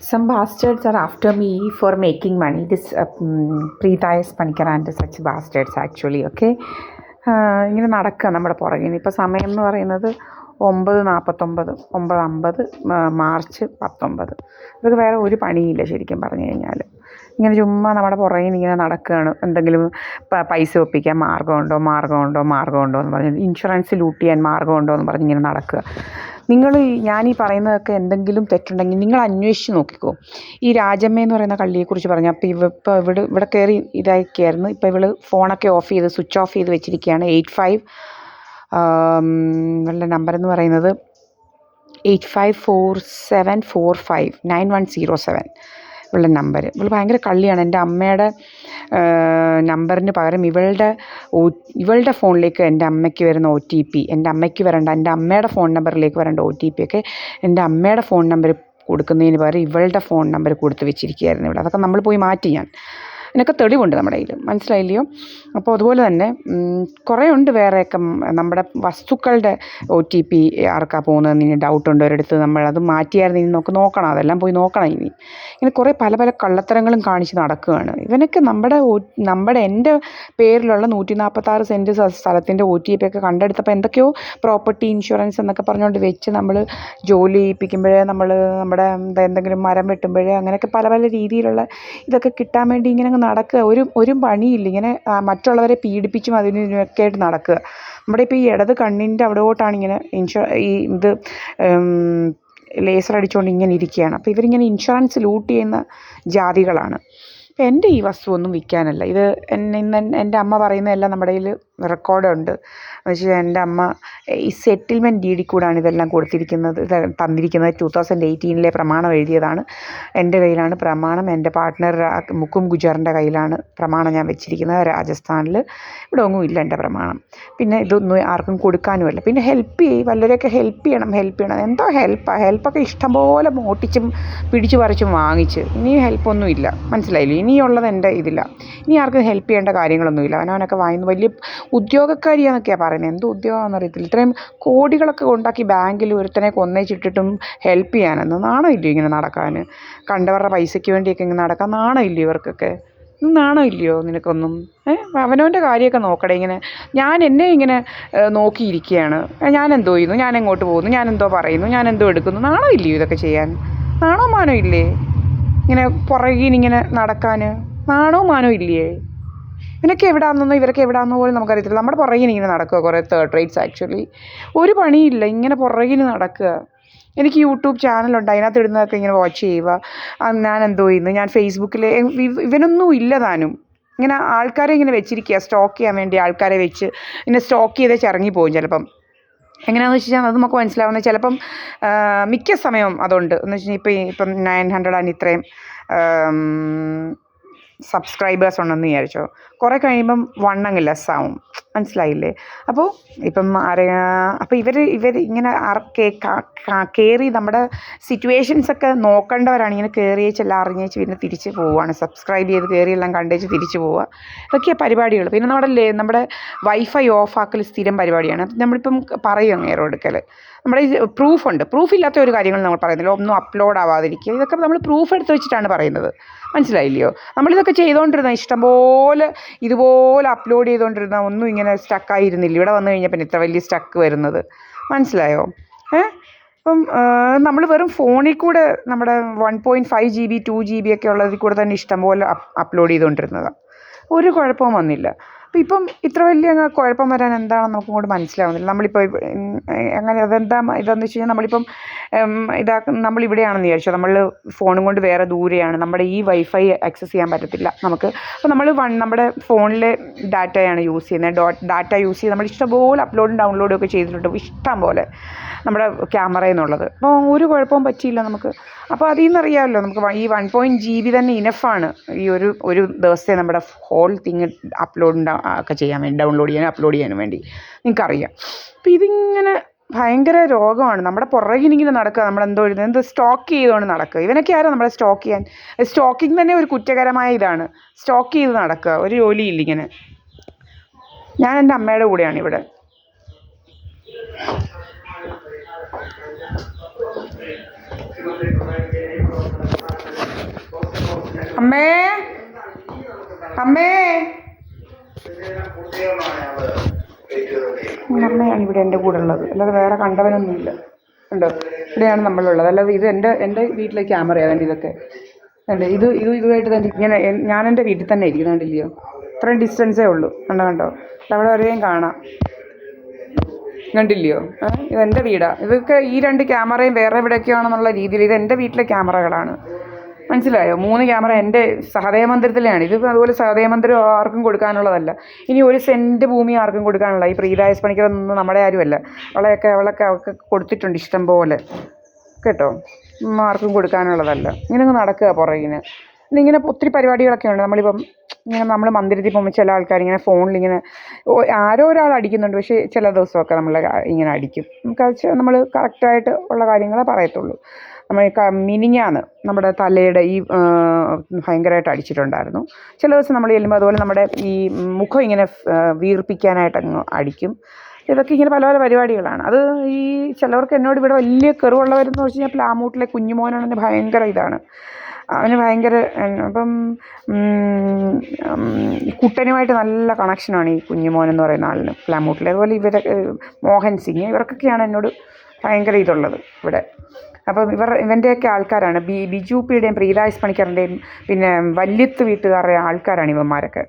Some bastards are after me for making money. This Preeta S. Panikar and such bastards actually, okay. ഇങ്ങനെ നടക്കുക നമ്മുടെ പുറകിന്. ഇപ്പോൾ സമയം എന്ന് പറയുന്നത് 9:49, 9:50, മാർച്ച് 19. ഇവർക്ക് വേറെ ഒരു പണിയില്ല ശരിക്കും പറഞ്ഞു കഴിഞ്ഞാൽ. ഇങ്ങനെ ചുമ്മാ നമ്മുടെ പുറകിന് ഇങ്ങനെ നടക്കുകയാണ്. എന്തെങ്കിലും പൈസ ഒപ്പിക്കാൻ മാർഗ്ഗമുണ്ടോ എന്ന് പറഞ്ഞ്, ഇൻഷുറൻസ് ലൂട്ട് ചെയ്യാൻ മാർഗ്ഗമുണ്ടോ എന്ന് പറഞ്ഞ് ഇങ്ങനെ നടക്കുക. ഞാനീ പറയുന്നതൊക്കെ എന്തെങ്കിലും തെറ്റുണ്ടെങ്കിൽ നിങ്ങൾ അന്വേഷിച്ച് നോക്കിക്കോ. ഈ രാജമ്മ എന്ന് പറയുന്ന കള്ളിയെക്കുറിച്ച് പറഞ്ഞു. അപ്പോൾ ഇവിടെ കയറി ഇതാക്കിയായിരുന്നു. ഇപ്പോൾ ഇവൾ ഫോണൊക്കെ സ്വിച്ച് ഓഫ് ചെയ്ത് വെച്ചിരിക്കുകയാണ്. 85 ഇവളുടെ നമ്പർ എന്ന് പറയുന്നത് 8547459107 ഇവളുടെ നമ്പർ. ഇവൾ ഭയങ്കര കള്ളിയാണ്. എൻ്റെ അമ്മയുടെ നമ്പറിന് പകരം ഇവളുടെ ഫോണിലേക്ക് എൻ്റെ അമ്മയ്ക്ക് വരുന്ന OTP, എൻ്റെ അമ്മയ്ക്ക് വരേണ്ട എൻ്റെ അമ്മയുടെ ഫോൺ നമ്പറിലേക്ക് വരേണ്ട OTP ഒക്കെ എൻ്റെ അമ്മയുടെ ഫോൺ നമ്പർ കൊടുക്കുന്നതിന് പകരം ഇവളുടെ ഫോൺ നമ്പർ കൊടുത്ത് വെച്ചിരിക്കുകയായിരുന്നു ഇവിടെ. അതൊക്കെ നമ്മൾ പോയി മാറ്റി. അതിനൊക്കെ തെളിവുണ്ട് നമ്മുടെ കയ്യിൽ, മനസ്സിലായില്ലയോ? അപ്പോൾ അതുപോലെ തന്നെ കുറേ ഉണ്ട് വേറെയൊക്കെ. നമ്മുടെ വസ്തുക്കളുടെ OTP ആർക്കാ പോകുന്നതെന്ന് ഇനി ഡൗട്ടുണ്ട് ഒരിടത്ത്. നമ്മളത് മാറ്റിയായിരുന്നു. ഇനി നോക്കണം, അതെല്ലാം പോയി നോക്കണം. ഇങ്ങനെ കുറേ പല കള്ളത്തരങ്ങളും കാണിച്ച് നടക്കുകയാണ് ഇവനൊക്കെ. എൻ്റെ പേരിലുള്ള 146 സെൻറ്റ് സ്ഥലത്തിൻ്റെ OTP ഒക്കെ കണ്ടെടുത്തപ്പോൾ എന്തൊക്കെയോ പ്രോപ്പർട്ടി ഇൻഷുറൻസ് എന്നൊക്കെ പറഞ്ഞുകൊണ്ട് വെച്ച് നമ്മൾ ജോലി ചെയ്യിപ്പിക്കുമ്പോഴേ, നമ്മുടെ എന്തെങ്കിലും മരം വെട്ടുമ്പോഴേ, അങ്ങനെയൊക്കെ പല രീതിയിലുള്ള ഇതൊക്കെ കിട്ടാൻ വേണ്ടി ഇങ്ങനെ നടക്കുക. ഒരു പണിയില്ല. ഇങ്ങനെ മറ്റുള്ളവരെ പീഡിപ്പിച്ചും അതിനൊക്കെ ആയിട്ട് നടക്കുക. നമ്മുടെ ഇപ്പോൾ ഈ ഇടത് കണ്ണിൻ്റെ അവിടോട്ടാണ് ഇങ്ങനെ ലേസർ അടിച്ചുകൊണ്ട് ഇങ്ങനെ ഇരിക്കുകയാണ്. അപ്പോൾ ഇവരിങ്ങനെ ഇൻഷുറൻസ് ലൂട്ട് ചെയ്യുന്ന ജാതികളാണ്. അപ്പോൾ എൻ്റെ ഈ വസ്തു ഒന്നും വിൽക്കാനല്ല. ഇത് എൻ്റെ അമ്മ പറയുന്നതെല്ലാം നമ്മുടെ കയ്യിൽ റെക്കോർഡുണ്ട്. എന്ന് വെച്ചാൽ എൻ്റെ അമ്മ ഈ സെറ്റിൽമെൻറ്റ് ഡീഡിൽ കൂടാണ് ഇതെല്ലാം കൊടുത്തിരിക്കുന്നത്, തന്നിരിക്കുന്നത്. 2018 പ്രമാണം എഴുതിയതാണ്. എൻ്റെ കയ്യിലാണ് പ്രമാണം. എൻ്റെ പാർട്ട്ണർ മുക്കും ഗുജറിൻ്റെ കയ്യിലാണ് പ്രമാണം ഞാൻ വെച്ചിരിക്കുന്നത്, രാജസ്ഥാനിൽ. ഇവിടെ ഒന്നും ഇല്ല എൻ്റെ പ്രമാണം. പിന്നെ ഇതൊന്നും ആർക്കും കൊടുക്കാനുമല്ല. പിന്നെ വല്ലവരെയൊക്കെ ഹെൽപ്പ് ചെയ്യണം. എന്തോ ഹെൽപ്പൊക്കെ ഇഷ്ടംപോലെ മോട്ടിച്ചും പിടിച്ചു പറിച്ചും വാങ്ങിച്ച്. ഇനിയും ഹെൽപ്പൊന്നും ഇല്ല, മനസ്സിലായില്ലേ? ഇനിയുള്ളത് എൻ്റെ ഇതില്ല. ഇനി ആർക്കും ഹെൽപ്പ് ചെയ്യേണ്ട കാര്യങ്ങളൊന്നുമില്ല. അവനവനൊക്കെ വാങ്ങുന്നു. വലിയ ഉദ്യോഗക്കാരിയാന്നൊക്കെയാണ് പറയുന്നത്. എന്ത് ഉദ്യോഗമാണെന്ന് അറിയത്തില്ല. ഇത്രയും കോടികളൊക്കെ ഉണ്ടാക്കി ബാങ്കിൽ ഒരുത്തനെ കൊന്നേച്ചിട്ടിട്ടും ഹെൽപ്പ് ചെയ്യാനെന്ന് നാണമില്ലയോ ഇങ്ങനെ നടക്കാൻ? കണ്ടവരുടെ പൈസയ്ക്ക് വേണ്ടിയൊക്കെ ഇങ്ങനെ നടക്കാൻ നാണമില്ലയോ ഇവർക്കൊക്കെ? നാണമില്ലയോ നിനക്കൊന്നും? അവനവൻ്റെ കാര്യമൊക്കെ നോക്കടേ. എന്നെ ഇങ്ങനെ നോക്കിയിരിക്കുകയാണ്. ഞാൻ എന്തോ ചെയ്യുന്നു, ഞാൻ എങ്ങോട്ട് പോകുന്നു, ഞാൻ എന്തോ പറയുന്നു, ഞാൻ എന്തോ എടുക്കുന്നു. നാണമില്ലയോ ഇതൊക്കെ ചെയ്യാൻ? നാണോ മാനോ ഇല്ലേ ഇങ്ങനെ പുറകിനിങ്ങനെ നടക്കാൻ? നാണോ മാനോ ഇല്ലേ? ഇവരൊക്കെ എവിടാണെന്നോ പോലും നമുക്കറിയത്തില്ല. നമ്മുടെ പുറകിന് ഇങ്ങനെ നടക്കുക കുറേ തേർഡ് റേറ്റ്സ്. ആക്ച്വലി ഒരു പണിയില്ല, ഇങ്ങനെ പുറകിന് നടക്കുക. എനിക്ക് യൂട്യൂബ് ചാനലുണ്ട്, അതിനകത്ത് ഇടുന്നതൊക്കെ ഇങ്ങനെ വാച്ച് ചെയ്യുക. ഞാൻ എന്തോ ചെയ്യുന്നു, ഞാൻ ഫേസ്ബുക്കിൽ ഇവനൊന്നും ഇല്ല താനും. ഇങ്ങനെ ആൾക്കാരെ ഇങ്ങനെ വെച്ചിരിക്കുക, സ്റ്റോക്ക് ചെയ്യാൻ വേണ്ടി ആൾക്കാരെ വെച്ച് ഇങ്ങനെ സ്റ്റോക്ക് ചെയ്തേച്ച് ഇറങ്ങിപ്പോകും ചിലപ്പം. എങ്ങനെയാണെന്ന് വെച്ച് കഴിഞ്ഞാൽ അത് നമുക്ക് മനസ്സിലാവുന്നത് ചിലപ്പം മിക്ക സമയവും അതുണ്ട്. എന്ന് വെച്ച് കഴിഞ്ഞാൽ ഇപ്പം 900 ആണ് ഇത്രയും സബ്സ്ക്രൈബേഴ്സ് ഉണ്ടെന്ന് വിചാരിച്ചോ. കുറേ കഴിയുമ്പം 1 അങ്ങ് ലെസ് ആവും, മനസ്സിലായില്ലേ? അപ്പോൾ ഇവർ ഇങ്ങനെ കയറി നമ്മുടെ സിറ്റുവേഷൻസൊക്കെ നോക്കേണ്ടവരാണ്. ഇങ്ങനെ കയറിയേച്ചെല്ലാം അറിഞ്ഞേച്ച് പിന്നെ തിരിച്ച് പോവുകയാണ്. സബ്സ്ക്രൈബ് ചെയ്ത് കയറിയെല്ലാം കണ്ടേച്ച് തിരിച്ച് പോവുക. ഇതൊക്കെയാണ് പരിപാടികൾ. പിന്നെ നമ്മുടെ വൈഫൈ ഓഫാക്കൽ സ്ഥിരം പരിപാടിയാണ്. നമ്മളിപ്പം പറയും അങ്ങേരോട് എടുക്കൽ. നമ്മുടെ പ്രൂഫില്ലാത്ത ഒരു കാര്യങ്ങൾ നമ്മൾ പറയുന്നില്ല. ഒന്നും അപ്ലോഡ് ആവാതിരിക്കുക. ഇതൊക്കെ നമ്മൾ പ്രൂഫ് എടുത്ത് വെച്ചിട്ടാണ് പറയുന്നത്, മനസ്സിലായില്ലയോ? നമ്മളിതൊക്കെ ചെയ്തുകൊണ്ടിരുന്ന ഇഷ്ടംപോലെ ഇതുപോലെ അപ്ലോഡ് ചെയ്തുകൊണ്ടിരുന്ന ഒന്നും ഇങ്ങനെ സ്റ്റക്കായിരുന്നില്ല. ഇവിടെ വന്നു കഴിഞ്ഞാൽ പിന്നെ ഇത്ര വലിയ സ്റ്റക്ക് വരുന്നത്, മനസ്സിലായോ? അപ്പം നമ്മൾ വെറും ഫോണിൽ കൂടെ നമ്മുടെ 1.5 GB 2 GB ഒക്കെ ഉള്ളതിൽ കൂടെ തന്നെ ഇഷ്ടംപോലെ അപ്ലോഡ് ചെയ്തുകൊണ്ടിരുന്നതാണ്. ഒരു കുഴപ്പവും വന്നില്ല. അപ്പോൾ ഇപ്പം ഇത്ര വലിയ കുഴപ്പം വരാൻ എന്താണെന്ന് നമുക്കും കൂടെ മനസ്സിലാവുന്നില്ല. നമ്മളിപ്പോൾ അങ്ങനെ ഇതെന്ന് വെച്ച് കഴിഞ്ഞാൽ നമ്മളിപ്പം നമ്മളിവിടെയാണെന്ന് വിചാരിച്ചോ. നമ്മൾ ഫോണും കൊണ്ട് വേറെ ദൂരെയാണ്. നമ്മുടെ ഈ വൈഫൈ ആക്സസ് ചെയ്യാൻ പറ്റത്തില്ല നമുക്ക്. അപ്പോൾ നമ്മൾ നമ്മുടെ ഫോണിലെ ഡാറ്റയാണ് യൂസ് ചെയ്യുന്നത്. ഡാറ്റ യൂസ് ചെയ്ത് നമ്മൾ ഇഷ്ടംപോലെ അപ്ലോഡും ഡൗൺലോഡും ഒക്കെ ചെയ്തിട്ടുണ്ട്, ഇഷ്ടം പോലെ നമ്മുടെ ക്യാമറയിൽ നിന്നുള്ളത്. അപ്പോൾ ഒരു കുഴപ്പവും പറ്റിയില്ല നമുക്ക്. അപ്പോൾ അതിൽ നിന്നറിയാമല്ലോ നമുക്ക് ഈ 1 GB തന്നെ ഇനഫാണ് ഈ ഒരു ദിവസത്തെ നമ്മുടെ ഹോൾ തിങ് ഒക്കെ ചെയ്യാൻ വേണ്ടി, ഡൗൺലോഡ് ചെയ്യാനും അപ്ലോഡ് ചെയ്യാനും വേണ്ടി. നിങ്ങൾക്കറിയാം. അപ്പോൾ ഇതിങ്ങനെ ഭയങ്കര രോഗമാണ്. നമ്മുടെ പുറകിനിങ്ങനെ നടക്കുക. നമ്മളെന്തോ സ്റ്റോക്ക് ചെയ്തുകൊണ്ട് നടക്കുക. ഇവനൊക്കെ ആരാ നമ്മളെ സ്റ്റോക്ക് ചെയ്യാൻ? സ്റ്റോക്കിങ് തന്നെ ഒരു കുറ്റകരമായ ഇതാണ്. സ്റ്റോക്ക് ചെയ്ത് നടക്കുക, ഒരു ജോലിയില്ല ഇങ്ങനെ. ഞാൻ എൻ്റെ അമ്മയുടെ കൂടെയാണ് ഇവിടെ. അമ്മേ അമ്മേ അമ്മയാണ് ഇവിടെ എൻ്റെ കൂടെ ഉള്ളത്, അല്ലാതെ വേറെ കണ്ടവനൊന്നുമില്ല. ഉണ്ടോ? ഇവിടെയാണ് നമ്മളുള്ളത്. അല്ലാതെ ഇത് എൻ്റെ വീട്ടിലെ ക്യാമറയാണ് ഇതൊക്കെ. കണ്ടോ? ഇതുമായിട്ട് തന്നെ ഇങ്ങനെ ഞാൻ എൻ്റെ വീട്ടിൽ തന്നെ ഇരിക്കുന്നു. കണ്ടില്ലയോ? ഇത്രയും ഡിസ്റ്റൻസേ ഉള്ളൂ. കണ്ടോ? അവിടെ വരെയും കാണാം. കണ്ടില്ലയോ? ഇതെൻ്റെ വീടാണ്. ഇതൊക്കെ ഈ 2 ക്യാമറയും വേറെ എവിടെയൊക്കെയാണെന്നുള്ള രീതിയിൽ ഇത് എൻ്റെ വീട്ടിലെ ക്യാമറകളാണ്. മനസ്സിലായോ? 3 ക്യാമറ എൻ്റെ സഹദയ മന്ദിരത്തിലാണ്. ഇത് അതുപോലെ സഹദയ മന്ദിരം ആർക്കും കൊടുക്കാനുള്ളതല്ല. ഇനി 1 സെൻറ്റ് ഭൂമി ആർക്കും കൊടുക്കാനുള്ള ഈ പ്രീതായസ് പണിക്കരൊന്നും നമ്മുടെ ആരുമല്ല. അവൾക്ക് കൊടുത്തിട്ടുണ്ട് ഇഷ്ടം പോലെ കേട്ടോ. ആർക്കും കൊടുക്കാനുള്ളതല്ല. ഇങ്ങനെ നടക്കുക പുറകിന്. ഇങ്ങനെ ഒത്തിരി പരിപാടികളൊക്കെ ഉണ്ട്. നമ്മളിപ്പം ഇങ്ങനെ നമ്മൾ മന്ദിരത്തിൽ പോകുമ്പോൾ ചില ആൾക്കാർ ഇങ്ങനെ ഫോണിലിങ്ങനെ ആരോ ഒരാൾ അടിക്കുന്നുണ്ട്. പക്ഷേ ചില ദിവസമൊക്കെ നമ്മൾ ഇങ്ങനെ അടിക്കും. നമ്മൾ കറക്റ്റായിട്ട് ഉള്ള കാര്യങ്ങളെ പറയത്തുള്ളൂ. നമ്മൾ മിനിഞ്ഞാന്ന് നമ്മുടെ തലയുടെ ഈ ഭയങ്കരമായിട്ട് അടിച്ചിട്ടുണ്ടായിരുന്നു. ചില ദിവസം നമ്മൾ ചെല്ലുമ്പോൾ അതുപോലെ നമ്മുടെ ഈ മുഖം ഇങ്ങനെ വീർപ്പിക്കാനായിട്ട് അങ്ങ് അടിക്കും. ഇതൊക്കെ ഇങ്ങനെ പല പല പരിപാടികളാണ്. അത് ഈ ചിലവർക്ക് എന്നോട് ഇവിടെ വലിയ കെറുവുള്ളവരെന്ന് വെച്ച് കഴിഞ്ഞാൽ പ്ലാമൂട്ടിലെ കുഞ്ഞുമോനാണ് ഭയങ്കര ഇതാണ്. അവന് ഭയങ്കര അപ്പം കുട്ടനുമായിട്ട് നല്ല കണക്ഷനാണ് ഈ കുഞ്ഞുമോനെന്ന് പറയുന്ന ആളിന് പ്ലാമൂട്ടിൽ. അതുപോലെ മോഹൻ സിംഗ് ഇവർക്കൊക്കെയാണ് എന്നോട് ഭയങ്കര ഇതുള്ളത് ഇവിടെ. അപ്പം ഇവൻ്റെയൊക്കെ ആൾക്കാരാണ്. ബിജു പിയുടെയും പ്രീതായസ് പണിക്കറിൻ്റെയും പിന്നെ വല്യത്ത് വീട്ടുകാരുടെ ആൾക്കാരാണ് ഇവന്മാരൊക്കെ.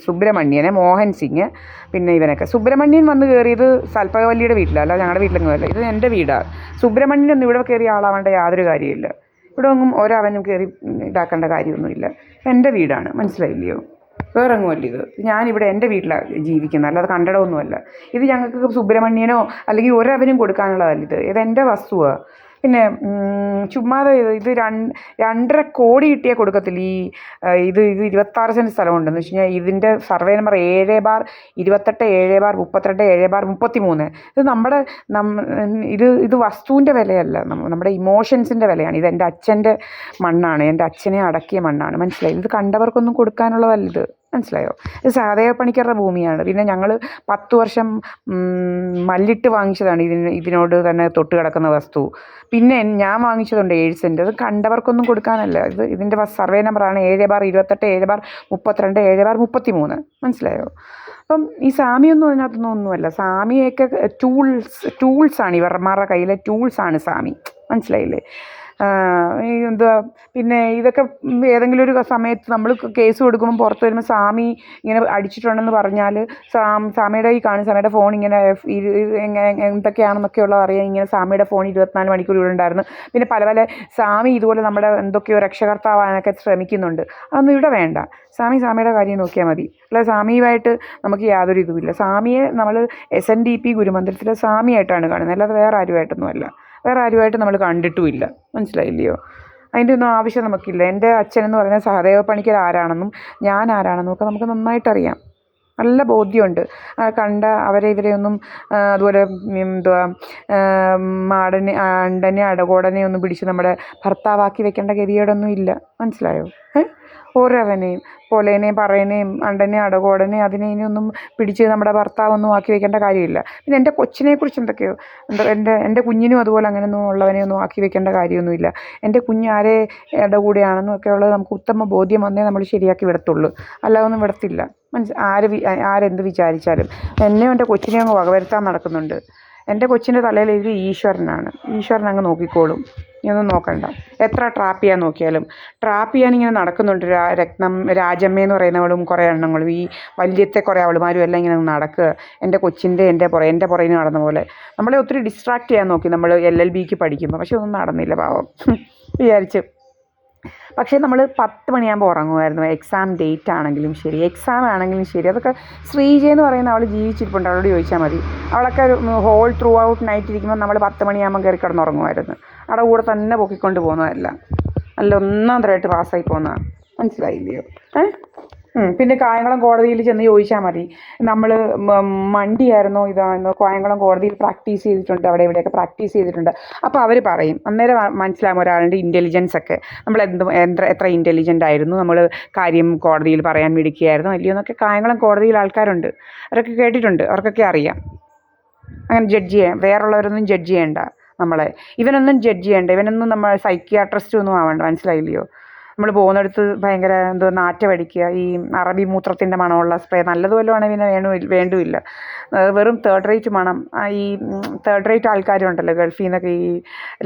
സുബ്രഹ്മണ്യനെ, മോഹൻ സിംഗ്, പിന്നെ ഇവനൊക്കെ. സുബ്രഹ്മണ്യൻ വന്ന് കയറിയത് സൽപ്പകവല്ലിയുടെ വീട്ടിലല്ല, ഞങ്ങളുടെ വീട്ടിലൊന്നുമല്ല. ഇത് എൻ്റെ വീടാണ്. സുബ്രഹ്മണ്യനൊന്നും ഇവിടെ കയറിയ ആളാവേണ്ട യാതൊരു കാര്യമില്ല. ഇവിടെ ഒന്നും ഒരവനും കയറി ഇതാക്കേണ്ട കാര്യമൊന്നുമില്ല. എൻ്റെ വീടാണ്. മനസ്സിലായില്ലയോ? വേറെങ്ങുമല്ല ഇത്. ഞാനിവിടെ എൻ്റെ വീട്ടിലാണ് ജീവിക്കുന്നത്, അല്ലാതെ കണ്ടടമൊന്നുമല്ല. ഇത് ഞങ്ങൾക്ക് സുബ്രഹ്മണ്യനോ അല്ലെങ്കിൽ ഒരവനും കൊടുക്കാനുള്ളതല്ല. ഇതെൻ്റെ വസ്തുവാണ്. പിന്നെ ചുമ്മാതെ ഇത് 2.5 കോടി കിട്ടിയാൽ കൊടുക്കത്തില്ല. ഇത് 26 സെൻറ്റ് സ്ഥലമുണ്ടെന്ന് വെച്ച് കഴിഞ്ഞാൽ ഇതിൻ്റെ സർവേ നമ്പർ 7/28/7/32/7/33. ഇത് വസ്തുവിൻ്റെ വിലയല്ല, നമ്മുടെ ഇമോഷൻസിൻ്റെ വിലയാണ്. ഇത് എൻ്റെ അച്ഛൻ്റെ മണ്ണാണ്, എൻ്റെ അച്ഛനെ അടക്കിയ മണ്ണാണ്. മനസ്സിലായി? ഇത് കണ്ടവർക്കൊന്നും കൊടുക്കാനുള്ളതല്ല ഇത്. മനസ്സിലായോ? ഇത് സഹദേവ പണിക്കരുടെ ഭൂമിയാണ്. പിന്നെ ഞങ്ങൾ 10 വർഷം മല്ലിട്ട് വാങ്ങിച്ചതാണ് ഇതിനോട് തന്നെ തൊട്ട് കിടക്കുന്ന വസ്തു. പിന്നെ ഞാൻ വാങ്ങിച്ചതുണ്ട് 7 സെൻറ്റ്. അത് കണ്ടവർക്കൊന്നും കൊടുക്കാനല്ല. ഇതിൻ്റെ സർവേ നമ്പറാണ് 7/28/7/32/7/33. മനസ്സിലായോ? അപ്പം ഈ സാമിയൊന്നും അതിനകത്തൊന്നും ഒന്നുമല്ല. സാമിയൊക്കെ ടൂൾസാണ്. ഇവന്മാരുടെ കയ്യിലെ ടൂൾസാണ് സാമി. മനസ്സിലായില്ലേ? എന്തുവാ പിന്നെ ഇതൊക്കെ ഏതെങ്കിലും ഒരു സമയത്ത് നമ്മൾ കേസ് കൊടുക്കുമ്പോൾ പുറത്ത് വരുമ്പോൾ സാമി ഇങ്ങനെ അടിച്ചിട്ടുണ്ടെന്ന് പറഞ്ഞാൽ സാമിയുടെ ഈ കാണും, സാമിയുടെ ഫോൺ ഇങ്ങനെ എന്തൊക്കെയാണെന്നൊക്കെയുള്ളത് അറിയാൻ ഇങ്ങനെ സാമിയുടെ ഫോൺ 24 മണിക്കൂർ ഇവിടെ ഉണ്ടായിരുന്നു. പിന്നെ പല പല സാമി ഇതുപോലെ നമ്മുടെ എന്തൊക്കെയോ രക്ഷകർത്താവാനൊക്കെ ശ്രമിക്കുന്നുണ്ട്. അതൊന്നും ഇവിടെ വേണ്ട. സാമിയുടെ കാര്യം നോക്കിയാൽ മതി. അല്ല, സാമിയുമായിട്ട് നമുക്ക് യാതൊരു ഇതുമില്ല. സാമിയെ നമ്മൾ SNDP ഗുരുമന്ദിരത്തിലെ സാമിയായിട്ടാണ് കാണുന്നത്, അല്ലാതെ വേറെ ആരുമായിട്ടൊന്നുമല്ല. വേറെ ആരുമായിട്ട് നമ്മൾ കണ്ടിട്ടുമില്ല. മനസ്സിലായില്ലയോ? അതിൻ്റെ ഒന്നും ആവശ്യം നമുക്കില്ല. എൻ്റെ അച്ഛനെന്ന് പറയുന്നത് സഹദേവ പണിക്കർ ആരാണെന്നും ഞാൻ ആരാണെന്നും ഒക്കെ നമുക്ക് നന്നായിട്ടറിയാം. നല്ല ബോധ്യമുണ്ട്. കണ്ട ഇവരെയൊന്നും അതുപോലെ എന്തുവാ അണ്ടനെ അടകോടനെ ഒന്നും പിടിച്ച് നമ്മുടെ ഭർത്താവാക്കി വെക്കേണ്ട ഗതികേടൊന്നും ഇല്ല. മനസ്സിലായോ? ഒരവനെയും പൊലേനെയും പറയനെയും അണ്ടനെയും അടകോടനെയും അതിനെയൊന്നും പിടിച്ച് നമ്മുടെ ഭർത്താവൊന്നും ആക്കി വെക്കേണ്ട കാര്യമില്ല. പിന്നെ എൻ്റെ കൊച്ചിനെക്കുറിച്ച് എന്തൊക്കെയോ എൻ്റെ കുഞ്ഞിനും അതുപോലെ അങ്ങനെയൊന്നും ഉള്ളവനെയൊന്നും ആക്കി വെക്കേണ്ട കാര്യമൊന്നുമില്ല. എൻ്റെ കുഞ്ഞ് ആരുടെ കൂടെയാണെന്നും ഒക്കെ ഉള്ളത് നമുക്ക് ഉത്തമ ബോധ്യം വന്നേ നമ്മൾ ശരിയാക്കി വിടത്തുള്ളൂ, അല്ലാതെ ഒന്നും വിടത്തില്ല. ആരെന്ത് വിചാരിച്ചാലും എന്നെയും എൻ്റെ കൊച്ചിനെയും അങ്ങ് വകവരുത്താൻ നടക്കുന്നുണ്ട്. എൻ്റെ കൊച്ചിൻ്റെ തലയിൽ ഇത് ഈശ്വരനാണ്. ഈശ്വരൻ അങ്ങ് നോക്കിക്കോളും. ഇതൊന്നും നോക്കണ്ട. എത്ര ട്രാപ്പ് ചെയ്യാൻ നോക്കിയാലും ട്രാപ്പ് ചെയ്യാനിങ്ങനെ നടക്കുന്നുണ്ട്. രാജമ്മയെന്ന് പറയുന്നവളും കുറേ എണ്ണങ്ങളും ഈ വല്യത്തെ കുറേ അവളുമാരും എല്ലാം ഇങ്ങനെ നടക്കുക. എൻ്റെ കൊച്ചിൻ്റെ പുറകിന് നടന്ന പോലെ നമ്മളെ ഒത്തിരി ഡിസ്ട്രാക്ട് ചെയ്യാൻ നോക്കി നമ്മൾ LLBക്ക് പഠിക്കുമ്പോൾ. പക്ഷെ ഒന്നും നടന്നില്ല, പാവം വിചാരിച്ച്. പക്ഷേ നമ്മൾ 10 മണിയാകുമ്പോൾ ഉറങ്ങുമായിരുന്നു. എക്സാം ഡേറ്റ് ആണെങ്കിലും ശരി, എക്സാം ആണെങ്കിലും ശരി. അതൊക്കെ ശ്രീജ എന്ന് പറയുന്ന അവൾ ജീവിച്ചിരിപ്പുണ്ട്, അവളോട് ചോദിച്ചാൽ മതി. അവളൊക്കെ ഹോൾ ത്രൂ ഔട്ട് നൈറ്റ് ഇരിക്കുമ്പോൾ നമ്മൾ 10 മണിയാകുമ്പോൾ കയറി കിടന്നുറങ്ങുമായിരുന്നു. അവിടെ കൂടെ തന്നെ പൊക്കിക്കൊണ്ട് പോകുന്നതല്ല, നല്ല ഒന്നാം തരമായിട്ട് പാസ്സായി പോകുന്നതാണ്. മനസ്സിലായില്ലയോ? പിന്നെ കായംകുളം കോടതിയിൽ ചെന്ന് ചോദിച്ചാൽ മതി, നമ്മൾ മണ്ടിയായിരുന്നോ ഇതായിരുന്നോ, കായംകുളം കോടതിയിൽ പ്രാക്ടീസ് ചെയ്തിട്ടുണ്ട്, അവിടെ ഇവിടെയൊക്കെ പ്രാക്ടീസ് ചെയ്തിട്ടുണ്ട്. അപ്പോൾ അവർ പറയും. അന്നേരം മനസ്സിലാകും ഒരാളുടെ ഇൻ്റലിജൻസ് ഒക്കെ. നമ്മൾ എത്ര ഇൻ്റലിജൻ്റ് ആയിരുന്നു, നമ്മൾ കാര്യം കോടതിയിൽ പറയാൻ മിടുക്കിയായിരുന്നു അല്ലയോ എന്നൊക്കെ. കായംകുളം കോടതിയിൽ ആൾക്കാരുണ്ട്, അവരൊക്കെ കേട്ടിട്ടുണ്ട്, അവർക്കൊക്കെ അറിയാം. അങ്ങനെ ജഡ്ജ് ചെയ്യാം, വേറുള്ളവരൊന്നും ജഡ്ജ് ചെയ്യേണ്ട നമ്മളെ. ഇവനൊന്നും ജഡ്ജ് ചെയ്യേണ്ട, ഇവനൊന്നും നമ്മൾ സൈക്യാട്രിസ്റ്റ് ഒന്നും ആവേണ്ട. മനസ്സിലായില്ലയോ? നമ്മൾ പോകുന്നിടത്ത് ഭയങ്കര എന്തോ നാറ്റമടിക്കുക, ഈ അറബി മൂത്രത്തിൻ്റെ മണമുള്ള സ്പ്രേ. നല്ലത് വല്ലതും ആണെങ്കിൽ പിന്നെ വേണ്ടുമില്ല. വെറും തേർഡ് റേറ്റ് മണം. ഈ തേർഡ് റേറ്റ് ആൾക്കാരുണ്ടല്ലോ ഗൾഫിൽ നിന്നൊക്കെ, ഈ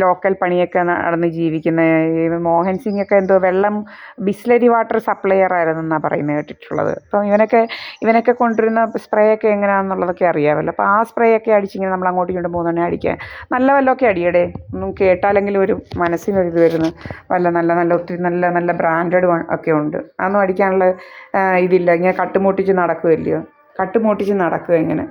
ലോക്കൽ പണിയൊക്കെ നടന്ന് ജീവിക്കുന്ന ഈ മോഹൻ സിംഗ് ഒക്കെ എന്തോ വെള്ളം ബിസ്ലരി വാട്ടർ സപ്ലയർ ആയിരുന്നെന്നാണ് പറയുന്നത് കേട്ടിട്ടുള്ളത്. അപ്പം ഇവനൊക്കെ കൊണ്ടുവരുന്ന സ്പ്രേ ഒക്കെ എങ്ങനെയാണെന്നുള്ളതൊക്കെ അറിയാമല്ലോ. അപ്പോൾ ആ സ്പ്രേ ഒക്കെ അടിച്ചിങ്ങനെ നമ്മൾ അങ്ങോട്ടും ഇങ്ങോട്ടും പോകുന്നുണ്ടെങ്കിൽ അടിക്കാൻ നല്ല വല്ലതൊക്കെ അടിയടേ. ഒന്നും കേട്ടാലെങ്കിലും ഒരു മനസ്സിനൊരിത് വരുന്നു. നല്ല ഒത്തിരി നല്ല ബ്രാൻഡഡ് ഒക്കെ ഉണ്ട്. അതൊന്നും അടിക്കാനുള്ള ഇതില്ല. ഇങ്ങനെ കട്ടുമുട്ടിച്ച് നടക്കുകയല്ലയോ, കട്ടുമുട്ടിച്ച് നടക്കുക ഇങ്ങനെ.